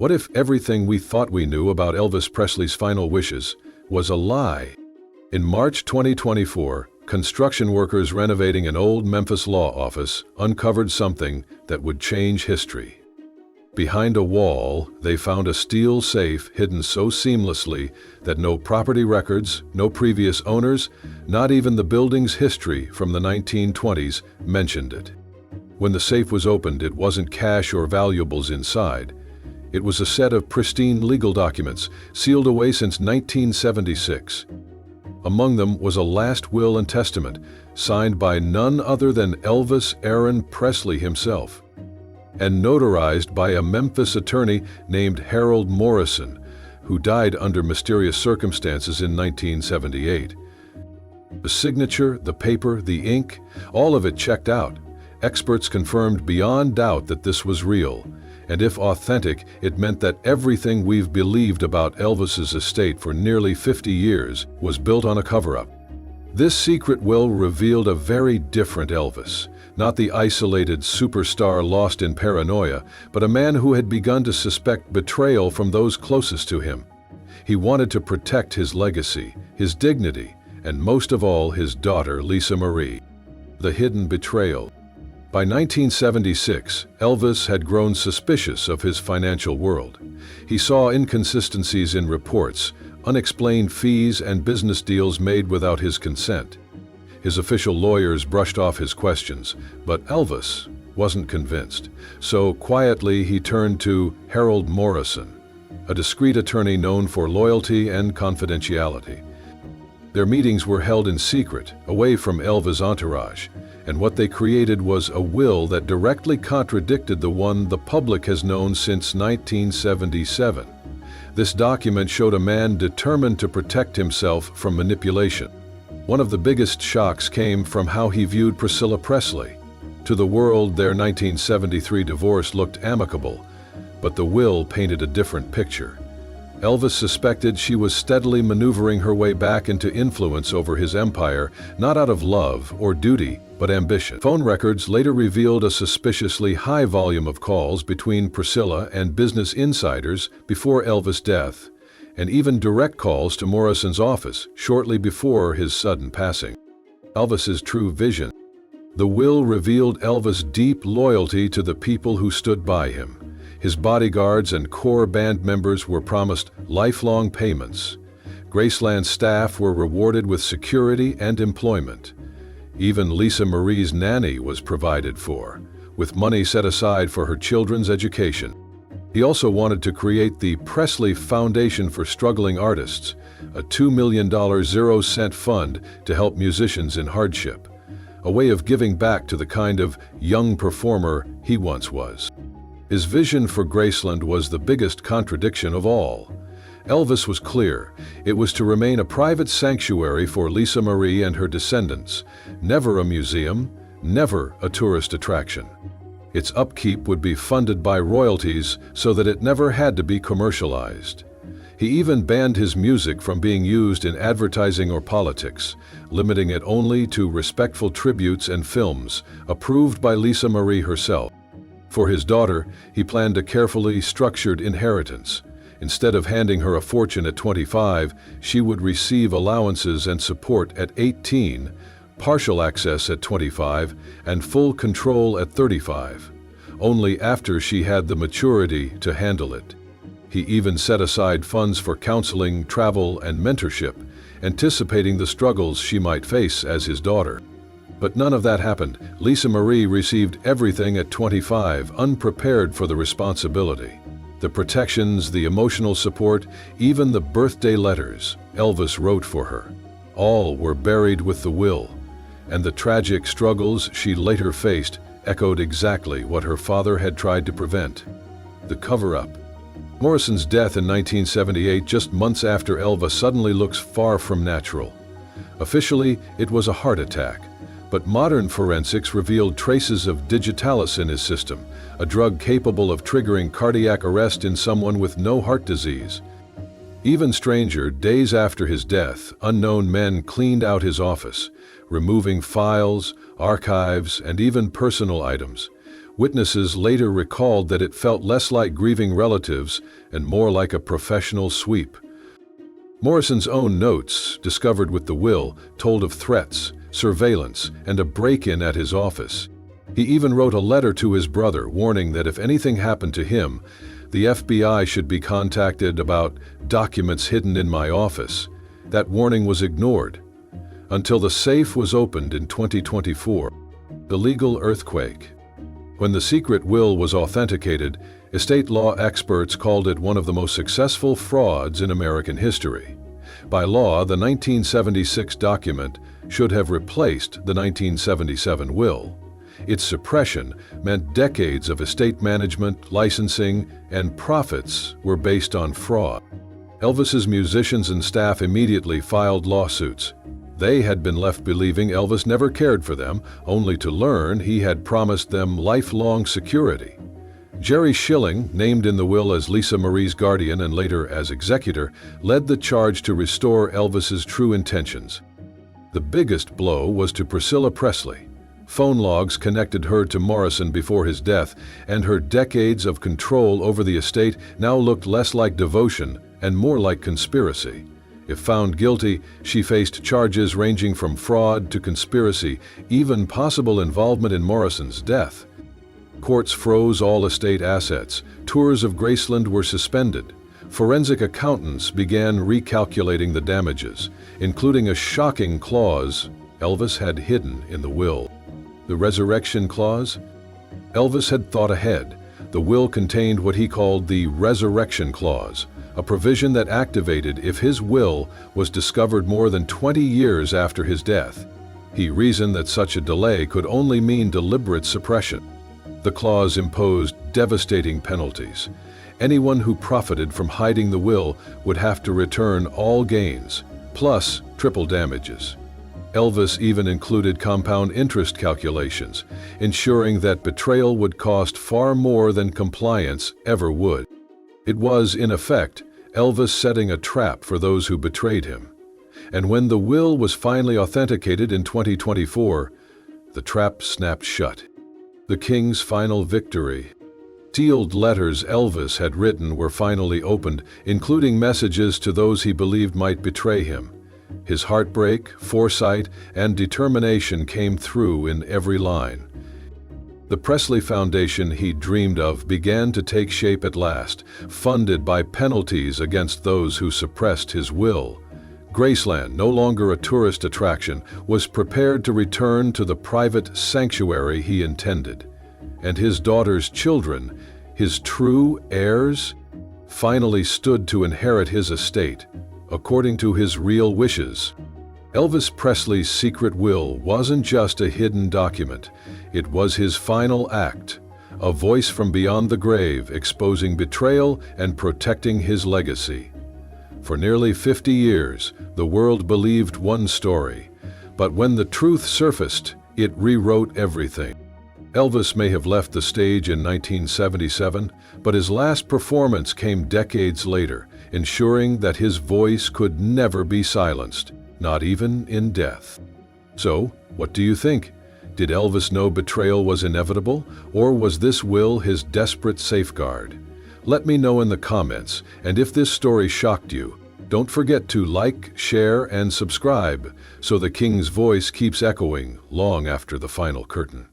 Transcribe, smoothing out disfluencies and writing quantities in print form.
What if everything we thought we knew about Elvis Presley's final wishes was a lie? In March 2024, construction workers renovating an old Memphis law office uncovered something that would change history. Behind a wall, they found a steel safe hidden so seamlessly that no property records, no previous owners, not even the building's history from the 1920s mentioned it. When the safe was opened, it wasn't cash or valuables inside. It was a set of pristine legal documents, sealed away since 1976. Among them was a last will and testament, signed by none other than Elvis Aaron Presley himself, and notarized by a Memphis attorney named Harold Morrison, who died under mysterious circumstances in 1978. The signature, the paper, the ink, all of it checked out. Experts confirmed beyond doubt that this was real. And if authentic, it meant that everything we've believed about Elvis's estate for nearly 50 years was built on a cover-up. This secret will revealed a very different Elvis, not the isolated superstar lost in paranoia, but a man who had begun to suspect betrayal from those closest to him. He wanted to protect his legacy, his dignity, and most of all, his daughter, Lisa Marie. The hidden betrayal. By 1976, Elvis had grown suspicious of his financial world. He saw inconsistencies in reports, unexplained fees, and business deals made without his consent. His official lawyers brushed off his questions, but Elvis wasn't convinced. So quietly he turned to Harold Morrison, a discreet attorney known for loyalty and confidentiality. Their meetings were held in secret, away from Elvis' entourage, and what they created was a will that directly contradicted the one the public has known since 1977. This document showed a man determined to protect himself from manipulation. One of the biggest shocks came from how he viewed Priscilla Presley. To the world, their 1973 divorce looked amicable, but the will painted a different picture. Elvis suspected she was steadily maneuvering her way back into influence over his empire, not out of love or duty, but ambition. Phone records later revealed a suspiciously high volume of calls between Priscilla and business insiders before Elvis' death, and even direct calls to Morrison's office shortly before his sudden passing. Elvis's true vision. The will revealed Elvis' deep loyalty to the people who stood by him. His bodyguards and core band members were promised lifelong payments. Graceland staff were rewarded with security and employment. Even Lisa Marie's nanny was provided for, with money set aside for her children's education. He also wanted to create the Presley Foundation for Struggling Artists, a $2 million zero-cent fund to help musicians in hardship, a way of giving back to the kind of young performer he once was. His vision for Graceland was the biggest contradiction of all. Elvis was clear. It was to remain a private sanctuary for Lisa Marie and her descendants, never a museum, never a tourist attraction. Its upkeep would be funded by royalties so that it never had to be commercialized. He even banned his music from being used in advertising or politics, limiting it only to respectful tributes and films approved by Lisa Marie herself. For his daughter, he planned a carefully structured inheritance. Instead of handing her a fortune at 25, she would receive allowances and support at 18, partial access at 25, and full control at 35, only after she had the maturity to handle it. He even set aside funds for counseling, travel, and mentorship, anticipating the struggles she might face as his daughter. But none of that happened. Lisa Marie received everything at 25, unprepared for the responsibility. The protections, the emotional support, even the birthday letters Elvis wrote for her. All were buried with the will, and the tragic struggles she later faced echoed exactly what her father had tried to prevent: the cover-up. Morrison's death in 1978, just months after Elvis, suddenly looks far from natural. Officially, it was a heart attack, but modern forensics revealed traces of digitalis in his system, a drug capable of triggering cardiac arrest in someone with no heart disease. Even stranger, days after his death, unknown men cleaned out his office, removing files, archives, and even personal items. Witnesses later recalled that it felt less like grieving relatives and more like a professional sweep. Morrison's own notes, discovered with the will, told of threats, surveillance, and a break-in at his office. He even wrote a letter to his brother warning that if anything happened to him, the FBI should be contacted about documents hidden in my office. That warning was ignored until the safe was opened in 2024. Illegal earthquake. When the secret will was authenticated, estate law experts called it one of the most successful frauds in American history. By law, the 1976 document should have replaced the 1977 will. Its suppression meant decades of estate management, licensing, and profits were based on fraud. Elvis's musicians and staff immediately filed lawsuits. They had been left believing Elvis never cared for them, only to learn he had promised them lifelong security. Jerry Schilling, named in the will as Lisa Marie's guardian and later as executor, led the charge to restore Elvis's true intentions. The biggest blow was to Priscilla Presley. Phone logs connected her to Morrison before his death, and her decades of control over the estate now looked less like devotion and more like conspiracy. If found guilty, she faced charges ranging from fraud to conspiracy, even possible involvement in Morrison's death. Courts froze all estate assets. Tours of Graceland were suspended. Forensic accountants began recalculating the damages, including a shocking clause Elvis had hidden in the will. The resurrection clause? Elvis had thought ahead. The will contained what he called the resurrection clause, a provision that activated if his will was discovered more than 20 years after his death. He reasoned that such a delay could only mean deliberate suppression. The clause imposed devastating penalties. Anyone who profited from hiding the will would have to return all gains, plus triple damages. Elvis even included compound interest calculations, ensuring that betrayal would cost far more than compliance ever would. It was, in effect, Elvis setting a trap for those who betrayed him. And when the will was finally authenticated in 2024, the trap snapped shut. The king's final victory. Sealed letters Elvis had written were finally opened, including messages to those he believed might betray him. His heartbreak, foresight, and determination came through in every line. The Presley Foundation he dreamed of began to take shape at last, funded by penalties against those who suppressed his will. Graceland, no longer a tourist attraction, was prepared to return to the private sanctuary he intended. And his daughter's children, his true heirs, finally stood to inherit his estate, according to his real wishes. Elvis Presley's secret will wasn't just a hidden document. It was his final act, a voice from beyond the grave exposing betrayal and protecting his legacy. For nearly 50 years, the world believed one story, but when the truth surfaced, it rewrote everything. Elvis may have left the stage in 1977, but his last performance came decades later, ensuring that his voice could never be silenced, not even in death. So, what do you think? Did Elvis know betrayal was inevitable, or was this will his desperate safeguard? Let me know in the comments, and if this story shocked you, don't forget to like, share, and subscribe so the King's voice keeps echoing long after the final curtain.